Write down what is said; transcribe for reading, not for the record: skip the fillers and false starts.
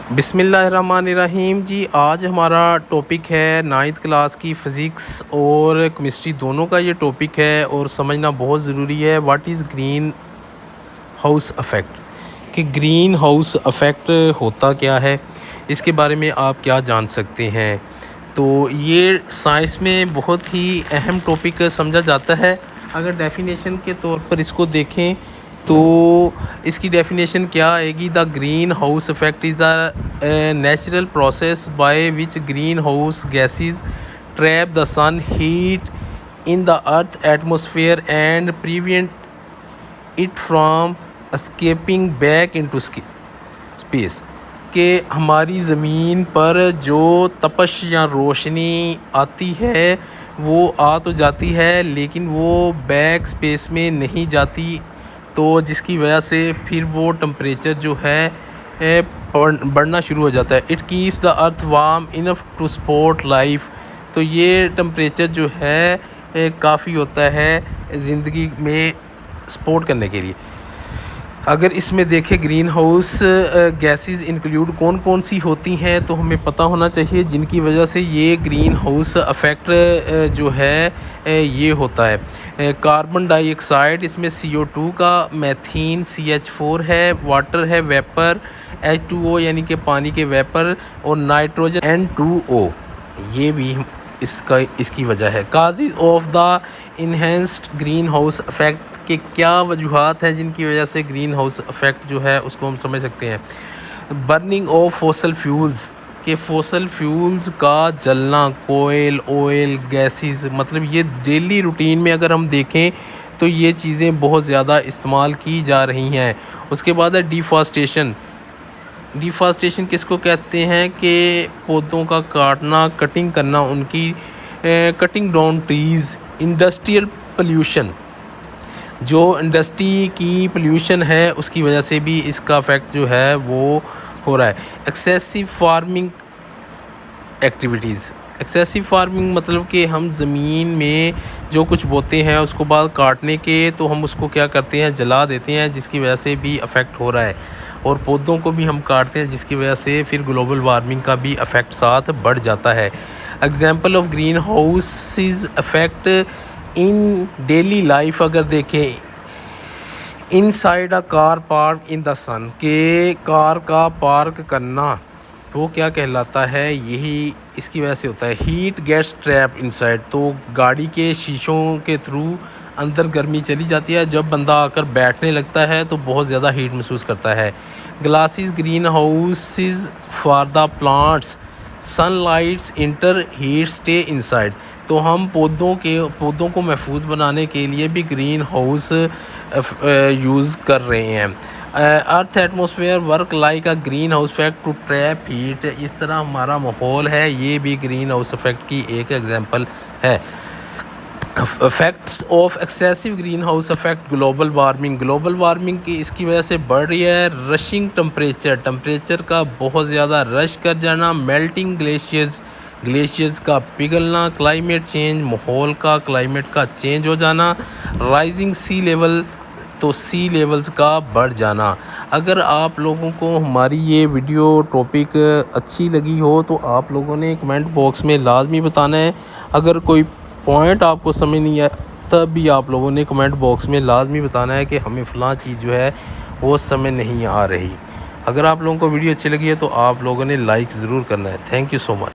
बिस्मिल्लाहिर्रहमानिर्रहीम जी। आज हमारा टॉपिक है 9th क्लास की फ़िज़िक्स और केमिस्ट्री दोनों का ये टॉपिक है और समझना बहुत ज़रूरी है। What is green house effect, कि ग्रीन हाउस इफ़ेक्ट होता क्या है, इसके बारे में आप क्या जान सकते हैं। तो ये साइंस में बहुत ही अहम टॉपिक समझा जाता है। अगर डेफिनेशन के तौर पर इसको देखें तो इसकी डेफिनेशन क्या आएगी। The greenhouse effect is a natural process by which greenhouse gases trap the sun heat in the earth atmosphere and prevent it from escaping back into space. कि हमारी ज़मीन पर जो तपश या रोशनी आती है वो आ तो जाती है लेकिन वो बैक स्पेस में नहीं जाती, तो जिसकी वजह से फिर वो टेम्परेचर जो है बढ़ना शुरू हो जाता है। It keeps the earth warm enough to support life. तो ये टेम्परेचर जो है काफ़ी होता है ज़िंदगी में सपोर्ट करने के लिए। अगर इसमें देखें ग्रीन हाउस गैसेस इंक्लूड कौन कौन सी होती हैं, तो हमें पता होना चाहिए जिनकी वजह से ये ग्रीन हाउस इफ़ेक्ट जो है ये होता है। कार्बन डाइऑक्साइड, इसमें CO2 का, मैथीन CH4 है, वाटर है वेपर H2O यानी कि पानी के वेपर, और नाइट्रोजन N2O ये भी इसकी वजह है। Causes of the enhanced green house effect के क्या वजूहात हैं जिनकी वजह से ग्रीन हाउस इफ़ेक्ट जो है उसको हम समझ सकते हैं। बर्निंग ऑफ फॉसल फ्यूल्स, के फॉसल फ्यूल्स का जलना, कोयल ऑयल गैसेस, मतलब ये डेली रूटीन में अगर हम देखें तो ये चीज़ें बहुत ज़्यादा इस्तेमाल की जा रही हैं। उसके बाद है डिफॉरेस्टेशन। डिफॉरेस्टेशन किसको कहते हैं कि पौधों का काटना, कटिंग करना, उनकी cutting down trees. Industrial pollution, जो इंडस्ट्री की पोल्यूशन है उसकी वजह से भी इसका इफ़ेक्ट जो है वो हो रहा है। Excessive farming activities, excessive farming मतलब कि हम ज़मीन में जो कुछ बोते हैं उसको बाद काटने के, तो हम उसको क्या करते हैं, जला देते हैं, जिसकी वजह से भी अफेक्ट हो रहा है। और पौधों को भी हम काटते हैं जिसकी वजह से फिर ग्लोबल वार्मिंग का भी अफेक्ट साथ बढ़ जाता है। Example of greenhouses affect in daily life अगर देखें, inside a car park in the sun, के कार का पार्क करना वो क्या कहलाता है, यही इसकी वजह से होता है। हीट गेट्स ट्रैप इनसाइड, तो गाड़ी के शीशों के थ्रू अंदर गर्मी चली जाती है, जब बंदा आकर बैठने लगता है तो बहुत ज़्यादा हीट महसूस करता है। Glasses green houses for the plants, sunlights inter heat stay inside. तो हम पौधों को महफूज बनाने के लिए भी ग्रीन हाउस यूज़ कर रहे हैं। Earth atmosphere work like a greenhouse effect to trap heat, इस तरह हमारा माहौल है ये भी ग्रीन हाउस इफेक्ट की एक एग्जांपल है। Effects of excessive green house effect global warming, global warming की इसकी वजह से बढ़ रही है। रशिंग टेम्परेचर, टेम्परेचर का बहुत ज़्यादा रश कर जाना। मेल्टिंग ग्लेशियर्स, ग्लेशियर्स का पिघलना। क्लाइमेट चेंज, माहौल का क्लाइमेट का चेंज हो जाना। राइजिंग सी लेवल, तो सी लेवल्स का बढ़ जाना। अगर आप लोगों को हमारी ये वीडियो टॉपिक अच्छी लगी हो तो आप लोगों ने कमेंट बॉक्स में लाजमी बताना है। अगर कोई पॉइंट आपको समझ नहीं आया तब भी आप लोगों ने कमेंट बॉक्स में लाजमी बताना है कि हमें फ़लाँ चीज़ जो है वो समझ नहीं आ रही। अगर आप लोगों को वीडियो अच्छी लगी है तो आप लोगों ने लाइक ज़रूर करना है। Thank you so much.